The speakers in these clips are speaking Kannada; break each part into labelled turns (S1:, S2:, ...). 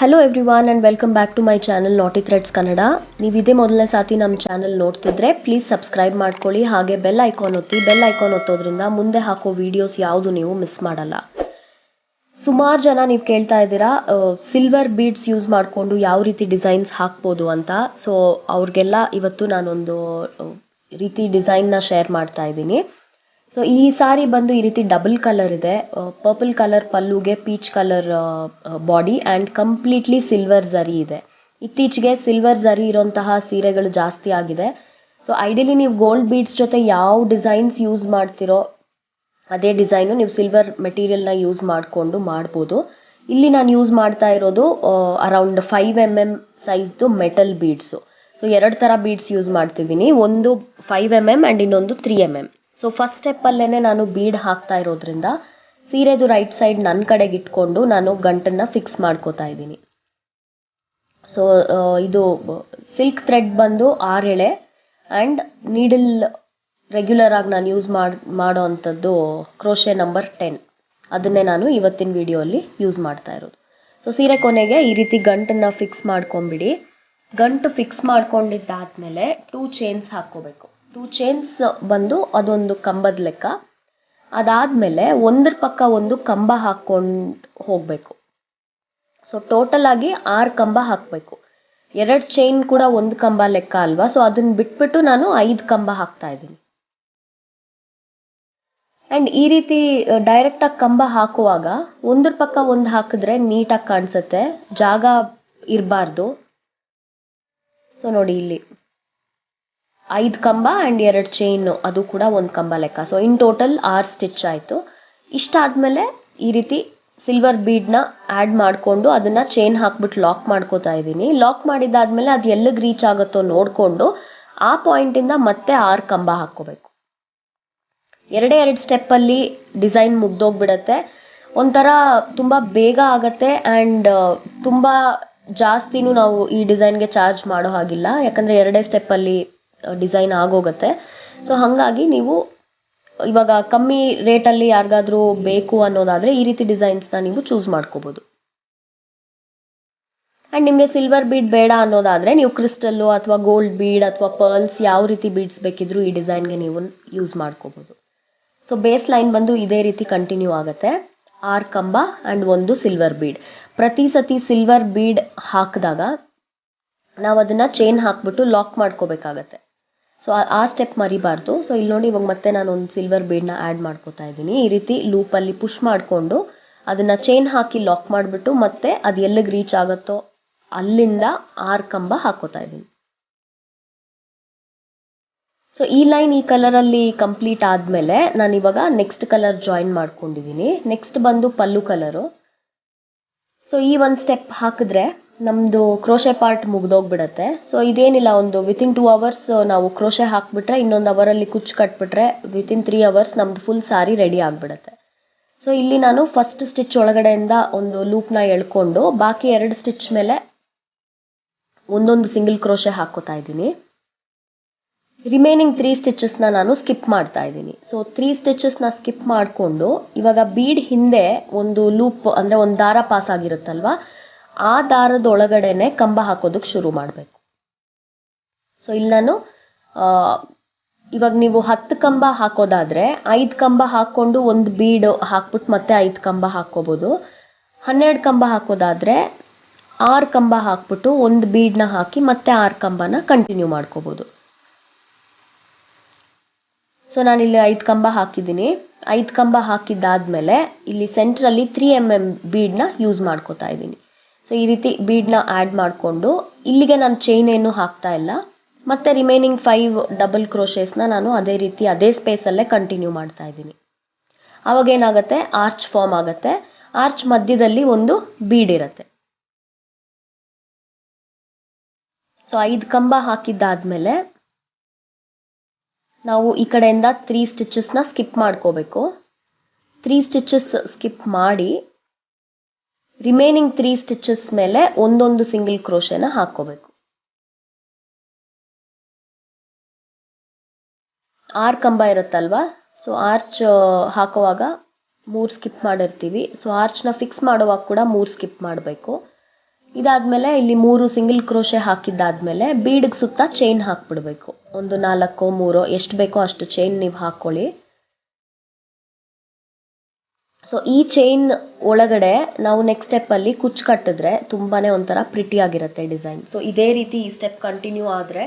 S1: Hello everyone and welcome back to my channel Naati threads Kannada. ನೀವು ಇದೇ ಮೊದಲನೇ ಸಾತಿ ನಮ್ಮ ಚಾನಲ್ ನೋಡ್ತಿದ್ರೆ ಪ್ಲೀಸ್ ಸಬ್ಸ್ಕ್ರೈಬ್ ಮಾಡ್ಕೊಳ್ಳಿ, ಹಾಗೆ ಬೆಲ್ ಐಕಾನ್ ಒತ್ತಿ. ಬೆಲ್ ಐಕಾನ್ ಒತ್ತೋದ್ರಿಂದ ಮುಂದೆ ಹಾಕೋ ವೀಡಿಯೋಸ್ ಯಾವುದು ನೀವು ಮಿಸ್ ಮಾಡಲ್ಲ. ಸುಮಾರು ಜನ ನೀವು ಕೇಳ್ತಾ ಇದ್ದೀರಾ ಸಿಲ್ವರ್ ಬೀಡ್ಸ್ ಯೂಸ್ ಮಾಡಿಕೊಂಡು ಯಾವ ರೀತಿ ಡಿಸೈನ್ಸ್ ಹಾಕ್ಬೋದು ಅಂತ. ಸೊ ಅವ್ರಿಗೆಲ್ಲ ಇವತ್ತು ನಾನೊಂದು ರೀತಿ ಡಿಸೈನ್ನ ಶೇರ್ ಮಾಡ್ತಾ ಇದ್ದೀನಿ. ಸೊ ಈ ಸಾರಿ ಬಂದು ಈ ರೀತಿ ಡಬಲ್ ಕಲರ್ ಇದೆ. ಪರ್ಪಲ್ ಕಲರ್ ಪಲ್ಲುಗೆ peach colour body and completely silver zari ಇದೆ. ಇತ್ತೀಚೆಗೆ ಸಿಲ್ವರ್ ಝರಿ ಇರೋಂತಹ ಸೀರೆಗಳು ಜಾಸ್ತಿ ಆಗಿದೆ. ಸೊ ಐಡಿಯಲಿ ನೀವು ಗೋಲ್ಡ್ ಬೀಡ್ಸ್ ಜೊತೆ ಯಾವ ಡಿಸೈನ್ಸ್ ಯೂಸ್ ಮಾಡ್ತಿರೋ ಅದೇ ಡಿಸೈನು ನೀವು ಸಿಲ್ವರ್ ಮೆಟೀರಿಯಲ್ನ ಯೂಸ್ ಮಾಡಿಕೊಂಡು ಮಾಡ್ಬೋದು. ಇಲ್ಲಿ ನಾನು ಯೂಸ್ ಮಾಡ್ತಾ ಇರೋದು ಅರೌಂಡ್ 5 mm ಸೈಜ್ದು ಮೆಟಲ್ ಬೀಡ್ಸು. ಸೊ 2 ಥರ ಬೀಡ್ಸ್ ಯೂಸ್ ಮಾಡ್ತಿದ್ದೀನಿ, ಒಂದು 5 mm ಆ್ಯಂಡ್ ಇನ್ನೊಂದು 3 mm. ಸೊ ಫಸ್ಟ್ ಸ್ಟೆಪ್ಪಲ್ಲೇ ನಾನು ಬೀಡ್ ಹಾಕ್ತಾ ಇರೋದ್ರಿಂದ ಸೀರೆದು ರೈಟ್ ಸೈಡ್ ನನ್ನ ಕಡೆಗೆ ಇಟ್ಕೊಂಡು ನಾನು ಗಂಟನ್ನು ಫಿಕ್ಸ್ ಮಾಡ್ಕೋತಾ ಇದ್ದೀನಿ. ಸೊ ಇದು ಸಿಲ್ಕ್ ಥ್ರೆಡ್ ಬಂದು 6 ಎಳೆ ಆ್ಯಂಡ್ ನೀಡಲ್ ರೆಗ್ಯುಲರ್ ಆಗಿ ನಾನು ಯೂಸ್ ಮಾಡೋ ಅಂಥದ್ದು ಕ್ರೋಶೆ ನಂಬರ್ 10. ಅದನ್ನೇ ನಾನು ಇವತ್ತಿನ ವಿಡಿಯೋಲ್ಲಿ ಯೂಸ್ ಮಾಡ್ತಾ ಇರೋದು. ಸೊ ಸೀರೆ ಕೊನೆಗೆ ಈ ರೀತಿ ಗಂಟನ್ನು ಫಿಕ್ಸ್ ಮಾಡ್ಕೊಂಬಿಡಿ. ಗಂಟು ಫಿಕ್ಸ್ ಮಾಡ್ಕೊಂಡಿದ್ದಾದ್ಮೇಲೆ 2 ಚೈನ್ಸ್ ಹಾಕ್ಕೋಬೇಕು. 2 ಚೈನ್ಸ್ ಬಂದು ಅದೊಂದು ಕಂಬದ ಲೆಕ್ಕ. ಅದಾದಮೇಲೆ ಒಂದ್ರ ಪಕ್ಕ ಒಂದು ಕಂಬ ಹಾಕ್ಕೊಂಡು ಹೋಗಬೇಕು. ಸೊ ಟೋಟಲ್ ಆಗಿ 6 ಕಂಬ ಹಾಕಬೇಕು. 2 ಚೈನ್ ಕೂಡ ಒಂದು ಕಂಬ ಲೆಕ್ಕ ಅಲ್ವಾ, ಸೊ ಅದನ್ನ ಬಿಟ್ಬಿಟ್ಟು ನಾನು 5 ಕಂಬ ಹಾಕ್ತಾ ಇದ್ದೀನಿ. ಆ್ಯಂಡ್ ಈ ರೀತಿ ಡೈರೆಕ್ಟಾಗಿ ಕಂಬ ಹಾಕುವಾಗ ಒಂದ್ರ ಪಕ್ಕ ಒಂದು ಹಾಕಿದ್ರೆ ನೀಟಾಗಿ ಕಾಣಿಸುತ್ತೆ, ಜಾಗ ಇರಬಾರ್ದು. ಸೊ ನೋಡಿ ಇಲ್ಲಿ 5 ಕಂಬ ಆ್ಯಂಡ್ 2 ಚೈನು, ಅದು ಕೂಡ ಒಂದು ಕಂಬ ಲೆಕ್ಕ. ಸೊ ಇನ್ ಟೋಟಲ್ 6 ಸ್ಟಿಚ್ ಆಯಿತು. ಇಷ್ಟಾದಮೇಲೆ ಈ ರೀತಿ ಸಿಲ್ವರ್ ಬೀಡ್ನ ಆ್ಯಡ್ ಮಾಡಿಕೊಂಡು ಅದನ್ನು ಚೈನ್ ಹಾಕ್ಬಿಟ್ಟು ಲಾಕ್ ಮಾಡ್ಕೋತಾ ಇದ್ದೀನಿ. ಲಾಕ್ ಮಾಡಿದ್ದಾದಮೇಲೆ ಅದು ಎಲ್ಲಿಗೆ ರೀಚ್ ಆಗುತ್ತೋ ನೋಡಿಕೊಂಡು ಆ ಪಾಯಿಂಟಿಂದ ಮತ್ತೆ 6 ಕಂಬ ಹಾಕ್ಕೋಬೇಕು. 2 ಸ್ಟೆಪ್ಪಲ್ಲಿ ಡಿಸೈನ್ ಮುಗ್ದೋಗ್ಬಿಡತ್ತೆ. ಒಂಥರ ತುಂಬ ಬೇಗ ಆಗತ್ತೆ ಆ್ಯಂಡ್ ತುಂಬ ಜಾಸ್ತಿನೂ ನಾವು ಈ ಡಿಸೈನ್ಗೆ ಚಾರ್ಜ್ ಮಾಡೋ ಹಾಗಿಲ್ಲ, ಯಾಕಂದರೆ 2 ಸ್ಟೆಪ್ಪಲ್ಲಿ ಡಿಸೈನ್ ಆಗೋಗುತ್ತೆ. ಸೊ ಹಾಗಾಗಿ ನೀವು ಇವಾಗ ಕಮ್ಮಿ ರೇಟಲ್ಲಿ ಯಾರಿಗಾದ್ರೂ ಬೇಕು ಅನ್ನೋದಾದರೆ ಈ ರೀತಿ ಡಿಸೈನ್ಸ್ನ ನೀವು ಚೂಸ್ ಮಾಡ್ಕೋಬೋದು. ಆ್ಯಂಡ್ ನಿಮಗೆ ಸಿಲ್ವರ್ ಬೀಡ್ ಬೇಡ ಅನ್ನೋದಾದರೆ ನೀವು ಕ್ರಿಸ್ಟಲ್ಲು ಅಥವಾ ಗೋಲ್ಡ್ ಬೀಡ್ ಅಥವಾ ಪರ್ಲ್ಸ್ ಯಾವ ರೀತಿ ಬೀಡ್ಸ್ ಬೇಕಿದ್ರೂ ಈ ಡಿಸೈನ್ಗೆ ನೀವು ಯೂಸ್ ಮಾಡ್ಕೋಬೋದು. ಸೊ ಬೇಸ್ ಲೈನ್ ಬಂದು ಇದೇ ರೀತಿ ಕಂಟಿನ್ಯೂ ಆಗುತ್ತೆ. 6 ಕಂಬ ಆ್ಯಂಡ್ ಒಂದು ಸಿಲ್ವರ್ ಬೀಡ್. ಪ್ರತಿ ಸತಿ ಸಿಲ್ವರ್ ಬೀಡ್ ಹಾಕಿದಾಗ ನಾವು ಅದನ್ನು ಚೈನ್ ಹಾಕ್ಬಿಟ್ಟು ಲಾಕ್ ಮಾಡ್ಕೋಬೇಕಾಗತ್ತೆ. ಸೊ ಆ ಸ್ಟೆಪ್ ಮರಿಬಾರ್ದು. ಸೊ ಇಲ್ಲಿ ನೋಡಿ, ಇವಾಗ ಮತ್ತೆ ನಾನು ಒಂದು ಸಿಲ್ವರ್ ಬೀಡ್ನ ಆ್ಯಡ್ ಮಾಡ್ಕೋತಾ ಇದ್ದೀನಿ. ಈ ರೀತಿ ಲೂಪಲ್ಲಿ ಪುಷ್ ಮಾಡಿಕೊಂಡು ಅದನ್ನು ಚೈನ್ ಹಾಕಿ ಲಾಕ್ ಮಾಡಿಬಿಟ್ಟು ಮತ್ತೆ ಅದು ಎಲ್ಲಿಗೆ ರೀಚ್ ಆಗುತ್ತೋ ಅಲ್ಲಿಂದ 6 ಕಂಬ ಹಾಕೋತಾ ಇದ್ದೀನಿ. ಸೊ ಈ ಲೈನ್ ಈ ಕಲರಲ್ಲಿ ಕಂಪ್ಲೀಟ್ ಆದಮೇಲೆ ನಾನು ಇವಾಗ ನೆಕ್ಸ್ಟ್ ಕಲರ್ ಜಾಯಿನ್ ಮಾಡ್ಕೊಂಡಿದ್ದೀನಿ. ನೆಕ್ಸ್ಟ್ ಬಂದು ಪಲ್ಲು ಕಲರು. ಸೊ ಈ ಒಂದು ಸ್ಟೆಪ್ ಹಾಕಿದ್ರೆ ನಮ್ಮದು ಕ್ರೋಶೆ ಪಾರ್ಟ್ ಮುಗ್ದೋಗ್ಬಿಡತ್ತೆ. ಸೊ ಇದೇನಿಲ್ಲ, ಒಂದು ವಿತಿನ್ 2 ಅವರ್ಸ್ ನಾವು ಕ್ರೋಶೆ ಹಾಕಿಬಿಟ್ರೆ ಇನ್ನೊಂದು ಅವರಲ್ಲಿ ಕುಚ್ಚು ಕಟ್ಬಿಟ್ರೆ ವಿತಿನ್ 3 ಅವರ್ಸ್ ನಮ್ಮದು ಫುಲ್ ಸಾರಿ ರೆಡಿ ಆಗಿಬಿಡತ್ತೆ. ಸೊ ಇಲ್ಲಿ ನಾನು ಫಸ್ಟ್ ಸ್ಟಿಚ್ ಒಳಗಡೆಯಿಂದ ಒಂದು ಲೂಪ್ನ ಎಳ್ಕೊಂಡು ಬಾಕಿ 2 ಸ್ಟಿಚ್ ಮೇಲೆ ಒಂದೊಂದು ಸಿಂಗಲ್ ಕ್ರೋಶೆ ಹಾಕೋತಾ ಇದ್ದೀನಿ. ರಿಮೈನಿಂಗ್ 3 ಸ್ಟಿಚಸ್ನ ನಾನು ಸ್ಕಿಪ್ ಮಾಡ್ತಾ ಇದ್ದೀನಿ. ಸೊ 3 ಸ್ಟಿಚಸ್ನ ಸ್ಕಿಪ್ ಮಾಡಿಕೊಂಡು ಇವಾಗ ಬೀಡ್ ಹಿಂದೆ ಒಂದು ಲೂಪ್ ಅಂದರೆ ಒಂದು ದಾರ ಪಾಸ್ ಆಗಿರುತ್ತಲ್ವ, ಆ ದಾರದ ಒಳಗಡೆನೆ ಕಂಬ ಹಾಕೋದಕ್ಕೆ ಶುರು ಮಾಡಬೇಕು. ಸೊ ಇಲ್ಲಿ ನಾನು ಇವಾಗ ನೀವು 10 ಕಂಬ ಹಾಕೋದಾದರೆ 5 ಕಂಬ ಹಾಕ್ಕೊಂಡು ಒಂದು ಬೀಡ್ ಹಾಕ್ಬಿಟ್ಟು ಮತ್ತೆ 5 ಕಂಬ ಹಾಕ್ಕೋಬೋದು. 12 ಕಂಬ ಹಾಕೋದಾದರೆ 6 ಕಂಬ ಹಾಕ್ಬಿಟ್ಟು ಒಂದು ಬೀಡ್ನ ಹಾಕಿ ಮತ್ತೆ 6 ಕಂಬನ ಕಂಟಿನ್ಯೂ ಮಾಡ್ಕೋಬೋದು. ಸೊ ನಾನಿಲ್ಲಿ 5 ಕಂಬ ಹಾಕಿದ್ದೀನಿ. 5 ಕಂಬ ಹಾಕಿದ್ದಾದಮೇಲೆ ಇಲ್ಲಿ ಸೆಂಟ್ರಲ್ಲಿ 3 mm ಬೀಡ್ನ ಯೂಸ್ ಮಾಡ್ಕೋತಾ ಇದ್ದೀನಿ. ಸೊ ಈ ರೀತಿ ಬೀಡ್ನ ಆ್ಯಡ್ ಮಾಡಿಕೊಂಡು ಇಲ್ಲಿಗೆ ನಾನು ಚೈನ್ ಏನು ಹಾಕ್ತಾ ಇಲ್ಲ, ಮತ್ತು ರಿಮೈನಿಂಗ್ 5 ಡಬಲ್ ಕ್ರೋಶೇಸ್ನ ನಾನು ಅದೇ ರೀತಿ ಅದೇ ಸ್ಪೇಸಲ್ಲೇ ಕಂಟಿನ್ಯೂ ಮಾಡ್ತಾ ಇದ್ದೀನಿ. ಆವಾಗೇನಾಗುತ್ತೆ, ಆರ್ಚ್ ಫಾರ್ಮ್ ಆಗುತ್ತೆ. ಆರ್ಚ್ ಮಧ್ಯದಲ್ಲಿ ಒಂದು ಬೀಡ್ ಇರುತ್ತೆ. ಸೊ 5 ಕಂಬ ಹಾಕಿದ್ದಾದಮೇಲೆ ನಾವು ಈ ಕಡೆಯಿಂದ 3 ಸ್ಟಿಚಸ್ನ ಸ್ಕಿಪ್ ಮಾಡ್ಕೋಬೇಕು. 3 ಸ್ಟಿಚಸ್ ಸ್ಕಿಪ್ ಮಾಡಿ ರಿಮೈನಿಂಗ್ 3 ಸ್ಟಿಚಸ್ ಮೇಲೆ ಒಂದೊಂದು ಸಿಂಗಲ್ ಕ್ರೋಶೆನ ಹಾಕ್ಕೋಬೇಕು. 6 ಕಂಬ ಇರುತ್ತಲ್ವ, ಸೊ ಆರ್ಚ್ ಹಾಕುವಾಗ 3 ಸ್ಕಿಪ್ ಮಾಡಿರ್ತೀವಿ. ಸೊ ಆರ್ಚ್ನ ಫಿಕ್ಸ್ ಮಾಡುವಾಗ ಕೂಡ 3 ಸ್ಕಿಪ್ ಮಾಡಬೇಕು. ಇದಾದಮೇಲೆ ಇಲ್ಲಿ 3 ಸಿಂಗಲ್ ಕ್ರೋಶೆ ಹಾಕಿದ್ದಾದಮೇಲೆ ಬೀಡ್ಗೆ ಸುತ್ತ ಚೈನ್ ಹಾಕ್ಬಿಡ್ಬೇಕು. ಒಂದು 4 3 ಎಷ್ಟು ಬೇಕೋ ಅಷ್ಟು ಚೈನ್ ನೀವು ಹಾಕ್ಕೊಳ್ಳಿ. ಸೊ ಈ ಚೈನ್ ಒಳಗಡೆ ನಾವು ನೆಕ್ಸ್ಟ್ ಸ್ಟೆಪ್ಪಲ್ಲಿ ಕುಚ್ಚು ಕಟ್ಟಿದ್ರೆ ತುಂಬಾ ಒಂಥರ ಪ್ರಿಟಿಯಾಗಿರುತ್ತೆ ಡಿಸೈನ್. ಸೊ ಇದೇ ರೀತಿ ಈ ಸ್ಟೆಪ್ ಕಂಟಿನ್ಯೂ ಆದರೆ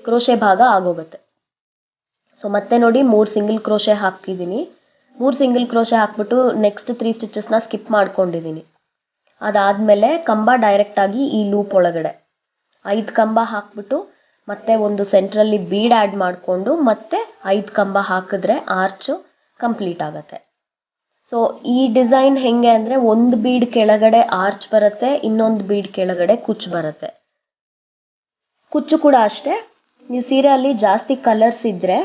S1: ಕ್ರೋಶೆ ಭಾಗ ಆಗೋಗುತ್ತೆ. ಸೊ ಮತ್ತೆ ನೋಡಿ 3 ಸಿಂಗಲ್ ಕ್ರೋಶೆ ಹಾಕಿದ್ದೀನಿ. 3 ಸಿಂಗಲ್ ಕ್ರೋಶೆ ಹಾಕ್ಬಿಟ್ಟು ನೆಕ್ಸ್ಟ್ 3 ಸ್ಟಿಚಸ್ನ ಸ್ಕಿಪ್ ಮಾಡ್ಕೊಂಡಿದ್ದೀನಿ. ಅದಾದಮೇಲೆ ಕಂಬ ಡೈರೆಕ್ಟಾಗಿ ಈ ಲೂಪ್ ಒಳಗಡೆ 5 ಕಂಬ ಹಾಕ್ಬಿಟ್ಟು ಮತ್ತೆ ಒಂದು ಸೆಂಟ್ರಲ್ಲಿ ಬೀಡ್ ಆ್ಯಡ್ ಮಾಡಿಕೊಂಡು ಮತ್ತೆ 5 ಕಂಬ ಹಾಕಿದ್ರೆ ಆರ್ಚು ಕಂಪ್ಲೀಟ್ ಆಗುತ್ತೆ. ಸೊ ಈ ಡಿಸೈನ್ ಹೆಂಗೆ ಅಂದರೆ ಒಂದು ಬೀಡ್ ಕೆಳಗಡೆ ಆರ್ಚ್ ಬರುತ್ತೆ, ಇನ್ನೊಂದು ಬೀಡ್ ಕೆಳಗಡೆ ಕುಚ್ಚು ಬರುತ್ತೆ. ಕುಚ್ಚು ಕೂಡ ಅಷ್ಟೇ, ನೀವು ಸೀರೆಯಲ್ಲಿ ಜಾಸ್ತಿ ಕಲರ್ಸ್ ಇದ್ದರೆ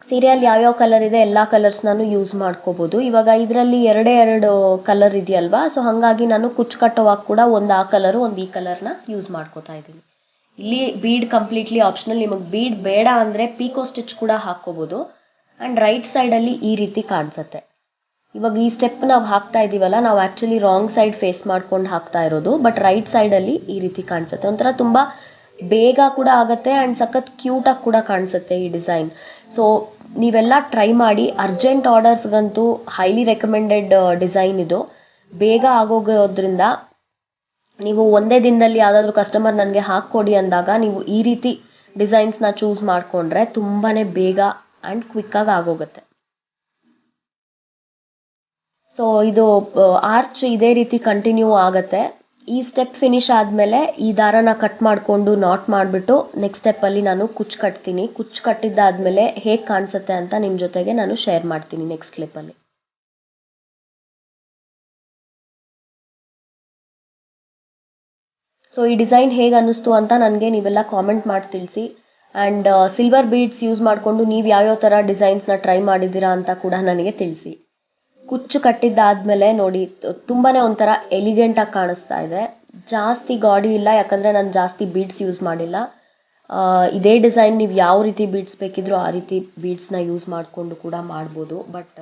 S1: ಸೀರೆಯಲ್ಲಿ ಯಾವ್ಯಾವ ಕಲರ್ ಇದೆ ಎಲ್ಲ ಕಲರ್ಸ್ನಾನು ಯೂಸ್ ಮಾಡ್ಕೋಬೋದು. ಇವಾಗ ಇದರಲ್ಲಿ 2 ಕಲರ್ ಇದೆಯಲ್ವಾ, ಸೊ ಹಾಗಾಗಿ ನಾನು ಕುಚ್ಚು ಕಟ್ಟೋವಾಗ ಕೂಡ ಒಂದು ಆ ಕಲರು ಒಂದು ಈ ಕಲರ್ನ ಯೂಸ್ ಮಾಡ್ಕೋತಾ ಇದ್ದೀನಿ. ಇಲ್ಲಿ ಬೀಡ್ ಕಂಪ್ಲೀಟ್ಲಿ ಆಪ್ಷನಲ್, ನಿಮಗೆ ಬೀಡ್ ಬೇಡ ಅಂದರೆ ಪೀಕೋ ಸ್ಟಿಚ್ ಕೂಡ ಹಾಕ್ಕೋಬೋದು. ಆ್ಯಂಡ್ ರೈಟ್ ಸೈಡಲ್ಲಿ ಈ ರೀತಿ ಕಾಣಿಸುತ್ತೆ. ಇವಾಗ ಈ ಸ್ಟೆಪ್ ನಾವು ಹಾಕ್ತಾ ಇದ್ದೀವಲ್ಲ, ನಾವು ಆ್ಯಕ್ಚುಲಿ ರಾಂಗ್ ಸೈಡ್ ಫೇಸ್ ಮಾಡ್ಕೊಂಡು ಹಾಕ್ತಾ ಇರೋದು, ಬಟ್ ರೈಟ್ ಸೈಡಲ್ಲಿ ಈ ರೀತಿ ಕಾಣಿಸುತ್ತೆ. ಒಂಥರ ತುಂಬ ಬೇಗ ಕೂಡ ಆಗುತ್ತೆ ಆ್ಯಂಡ್ ಸಖತ್ ಕ್ಯೂಟಾಗಿ ಕೂಡ ಕಾಣಿಸುತ್ತೆ ಈ ಡಿಸೈನ್. ಸೊ ನೀವೆಲ್ಲ ಟ್ರೈ ಮಾಡಿ. ಅರ್ಜೆಂಟ್ ಆರ್ಡರ್ಸ್ಗಂತೂ ಹೈಲಿ ರೆಕಮೆಂಡೆಡ್ ಡಿಸೈನ್ ಇದು. ಬೇಗ ಆಗೋಗೋದ್ರಿಂದ ನೀವು ಒಂದೇ ದಿನದಲ್ಲಿ ಯಾವುದಾದ್ರೂ ಕಸ್ಟಮರ್ ನನಗೆ ಹಾಕ್ಕೊಡಿ ಅಂದಾಗ ನೀವು ಈ ರೀತಿ ಡಿಸೈನ್ಸ್ನ ಚೂಸ್ ಮಾಡಿಕೊಂಡ್ರೆ ತುಂಬಾ ಬೇಗ ಆ್ಯಂಡ್ ಕ್ವಿಕ್ಕಾಗಿ ಆಗೋಗುತ್ತೆ. ಸೊ ಇದು ಆರ್ಚ್ ಇದೇ ರೀತಿ ಕಂಟಿನ್ಯೂ ಆಗುತ್ತೆ. ಈ ಸ್ಟೆಪ್ ಫಿನಿಶ್ ಆದಮೇಲೆ ಈ ದಾರನ ಕಟ್ ಮಾಡಿಕೊಂಡು ನಾಟ್ ಮಾಡಿಬಿಟ್ಟು ನೆಕ್ಸ್ಟ್ ಸ್ಟೆಪ್ಪಲ್ಲಿ ನಾನು ಕುಚ್ಚು ಕಟ್ತೀನಿ. ಕುಚ್ಚು ಕಟ್ಟಿದ್ದಾದಮೇಲೆ ಹೇಗೆ ಕಾಣಿಸುತ್ತೆ ಅಂತ ನಿಮ್ಮ ಜೊತೆಗೆ ನಾನು ಶೇರ್ ಮಾಡ್ತೀನಿ ನೆಕ್ಸ್ಟ್ ಕ್ಲಿಪ್ಪಲ್ಲಿ. ಸೊ ಈ ಡಿಸೈನ್ ಹೇಗೆ ಅನ್ನಿಸ್ತು ಅಂತ ನನಗೆ ನೀವೆಲ್ಲ ಕಾಮೆಂಟ್ ಮಾಡಿ ತಿಳಿಸಿ. ಆ್ಯಂಡ್ ಸಿಲ್ವರ್ ಬೀಡ್ಸ್ ಯೂಸ್ ಮಾಡಿಕೊಂಡು ನೀವು ಯಾವ್ಯಾವ ಥರ ಡಿಸೈನ್ಸ್ನ ಟ್ರೈ ಮಾಡಿದ್ದೀರಾ ಅಂತ ಕೂಡ ನನಗೆ ತಿಳಿಸಿ. ಕುಚ್ಚು ಕಟ್ಟಿದ್ದಾದಮೇಲೆ ನೋಡಿ ತುಂಬಾ ಒಂಥರ ಎಲಿಗೆಂಟಾಗಿ ಕಾಣಿಸ್ತಾ ಇದೆ. ಜಾಸ್ತಿ ಗಾಡಿ ಇಲ್ಲ, ಯಾಕಂದರೆ ನಾನು ಜಾಸ್ತಿ ಬೀಡ್ಸ್ ಯೂಸ್ ಮಾಡಿಲ್ಲ. ಇದೇ ಡಿಸೈನ್ ನೀವು ಯಾವ ರೀತಿ ಬೀಡ್ಸ್ ಬೇಕಿದ್ರೂ ಆ ರೀತಿ ಬೀಡ್ಸ್ನ ಯೂಸ್ ಮಾಡಿಕೊಂಡು ಕೂಡ ಮಾಡ್ಬೋದು. ಬಟ್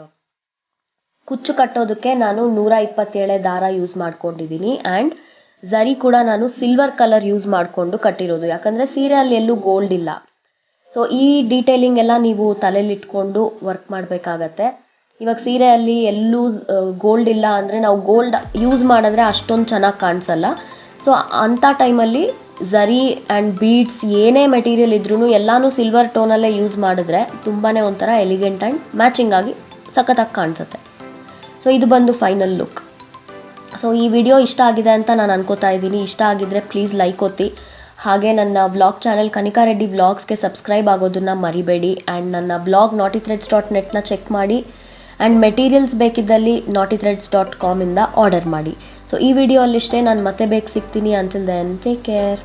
S1: ಕುಚ್ಚು ಕಟ್ಟೋದಕ್ಕೆ ನಾನು 127 ದಾರ ಯೂಸ್ ಮಾಡ್ಕೊಂಡಿದ್ದೀನಿ. ಆ್ಯಂಡ್ ಝರಿ ಕೂಡ ನಾನು ಸಿಲ್ವರ್ ಕಲರ್ ಯೂಸ್ ಮಾಡಿಕೊಂಡು ಕಟ್ಟಿರೋದು, ಯಾಕಂದರೆ ಸೀರೆಯಲ್ಲಿ ಎಲ್ಲೂ ಗೋಲ್ಡ್ ಇಲ್ಲ. ಸೊ ಈ ಡೀಟೇಲಿಂಗ್ ಎಲ್ಲ ನೀವು ತಲೆಯಲ್ಲಿಟ್ಕೊಂಡು ವರ್ಕ್ ಮಾಡಬೇಕಾಗತ್ತೆ. ಇವಾಗ ಸೀರೆಯಲ್ಲಿ ಎಲ್ಲೂ ಗೋಲ್ಡ್ ಇಲ್ಲ ಅಂದರೆ ನಾವು ಗೋಲ್ಡ್ ಯೂಸ್ ಮಾಡಿದ್ರೆ ಅಷ್ಟೊಂದು ಚೆನ್ನಾಗಿ ಕಾಣಿಸಲ್ಲ. ಸೊ ಅಂಥ ಟೈಮಲ್ಲಿ ಝರಿ ಆ್ಯಂಡ್ ಬೀಡ್ಸ್ ಏನೇ ಮೆಟೀರಿಯಲ್ ಇದ್ರೂ ಎಲ್ಲನೂ ಸಿಲ್ವರ್ ಟೋನಲ್ಲೇ ಯೂಸ್ ಮಾಡಿದ್ರೆ ತುಂಬಾ ಒಂಥರ ಎಲಿಗೆಂಟ್ ಆ್ಯಂಡ್ ಮ್ಯಾಚಿಂಗ್ ಆಗಿ ಸಖತ್ತಾಗಿ ಕಾಣಿಸುತ್ತೆ. ಸೊ ಇದು ಬಂದು ಫೈನಲ್ ಲುಕ್. ಸೊ ಈ ವಿಡಿಯೋ ಇಷ್ಟ ಆಗಿದೆ ಅಂತ ನಾನು ಅನ್ಕೋತಾ ಇದ್ದೀನಿ. ಇಷ್ಟ ಆಗಿದ್ದರೆ ಪ್ಲೀಸ್ ಲೈಕ್ ಒತ್ತಿ. ಹಾಗೆ ನನ್ನ ವ್ಲಾಗ್ ಚಾನಲ್ ಕನಿಕಾ ರೆಡ್ಡಿ ವ್ಲಾಗ್ಸ್ಗೆ ಸಬ್ಸ್ಕ್ರೈಬ್ ಆಗೋದನ್ನು ಮರಿಬೇಡಿ. ಆ್ಯಂಡ್ ನನ್ನ ಬ್ಲಾಗ್ naughtithreads.netನ ಚೆಕ್ ಮಾಡಿ. ಆ್ಯಂಡ್ ಮೆಟೀರಿಯಲ್ಸ್ ಬೇಕಿದ್ದಲ್ಲಿ naughtithreads.com ಇಂದ ಆರ್ಡರ್ ಮಾಡಿ. ಸೊ ಈ ವಿಡಿಯೋ ಅಲ್ಲಿಷ್ಟೇ. ನಾನು ಮತ್ತೆ ಬೇಗ ಸಿಗ್ತೀನಿ. Until then take care.